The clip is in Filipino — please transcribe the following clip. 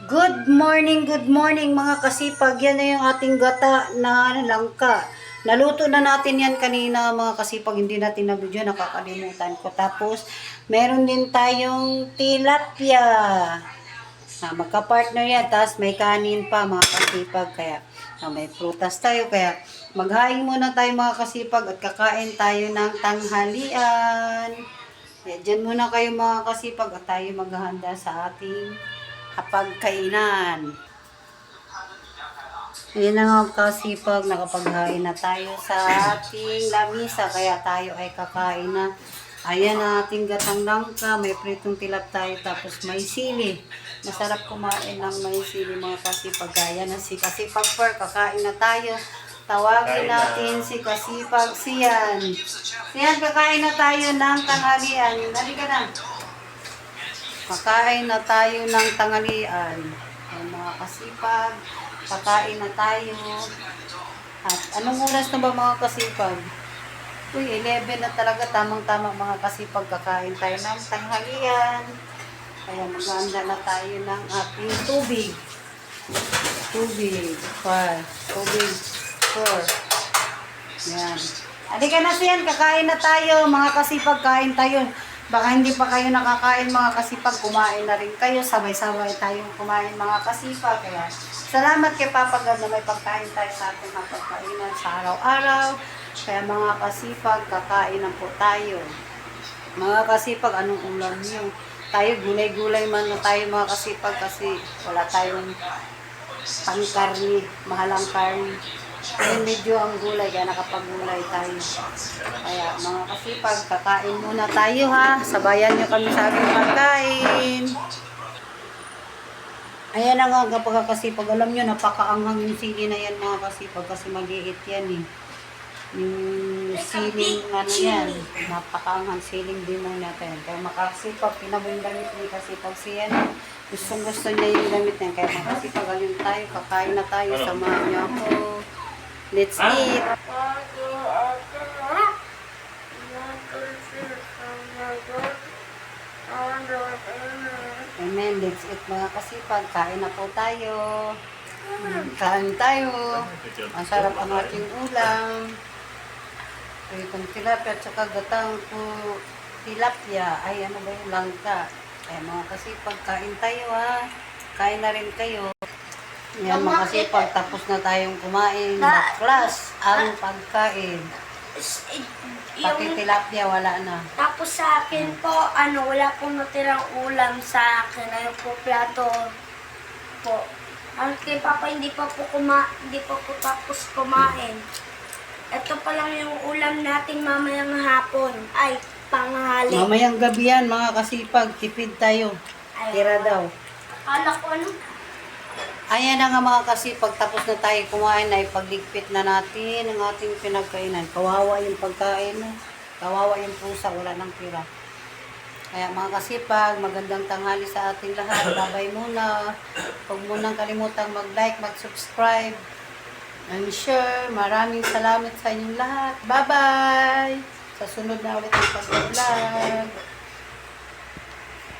Good morning mga kasipag. Yan na yung ating gata na langka. Naluto na natin yan kanina mga kasipag. Hindi natin na-video, nakakalimutan ko. Tapos, meron din tayong tilapia. Magka-partner yan. Tapos may kanin pa mga kasipag. Kaya may prutas tayo. Kaya maghain muna tayo mga kasipag at kakain tayo ng tanghalian. Diyan muna kayo mga kasipag at tayo maghahanda sa ating pagkainan. Ayan na nga kasipag, nakapaghain na tayo sa ating lamisa, kaya tayo ay kakain na. Ayan na ating gatang langka, may pritong tilap tayo, tapos may sili. Masarap kumain ng may sili mga kasipag. Kaya na si Kasipag Per, kakain na tayo. Tawagin natin si Kasipag Sian. Sian, kakain na tayo ng tanghalian. Halika na. Kakain na tayo ng tanghalian. Ay, mga kasipag, kakain na tayo. At anong oras na ba mga kasipag? Uy, 11 na talaga. Tamang-tama mga kasipag, kakain tayo ng tanghalian. Kaya maghahanda na tayo ng ating tubig. Tubig. 5. Tubig. 4. Yan. Halika na siyan, kakain na tayo. Mga kasipag, kain tayo. Baka hindi pa kayo nakakain mga kasipag, kumain na rin kayo. Sabay-sabay tayong kumain mga kasipag. Kaya salamat kay Papa God na may pagkain tayo sa ating pagkainan sa araw-araw. Kaya mga kasipag, kakain na po tayo. Mga kasipag, anong ulam niyo? Tayo gulay-gulay man na tayo mga kasipag kasi wala tayong pangkarni, mahalang karni. Ay, medyo ang gulay, kaya nakapag-gulay tayo. Kaya mga kasipag, kakain muna tayo ha. Sabayan nyo kami sa aming pagkain. Ayan na nga kapag kasipag. Alam nyo, napakaanghang yung sili na yan mga kasipag kasi mag-iit yan eh. Yung siling ano yan, napakaanghang siling dimong natin. Kaya makasipag, pinabong gamit ni kasipag siya. Gusto niya yung gamit niya. Kaya mga kasipag, alin tayo, kakain na tayo. Samahan niyo ako. Let's eat. Amen. Let's eat mga kasipag. Kain na po tayo. Kain tayo. Masarap ang ating ulam. Itong tilapia at saka gatang po tilapia. Ay ano ba yung langka. Ay mga kasipag. Kain tayo ha. Kain na rin kayo. Yan mga kasipag, tapos na tayong kumain. Baklas ang pagkain. Pati tilapia wala na. Tapos sa akin po, wala pong natirang ulam sa akin. Ayun po, plato po. Ang kay Papa, hindi pa po tapos kumain. Ito pa lang yung ulam natin mamayang hapon. Ay, panghali. Mamayang gabi yan mga kasipag, tipid tayo. Tira daw. Akala ko Ayan na nga mga kasipag, tapos na tayo kumain na ipagligpit na natin ang ating pinagkainan. Kawawa yung pagkain, kawawa yung pusa, wala nang tira. Kaya mga kasipag, magandang tanghali sa ating lahat. Babay muna. Huwag munang kalimutang mag-like, mag-subscribe, and share. Maraming salamat sa inyong lahat. Bye-bye! Sa sunod na ulit ng pag-vlog.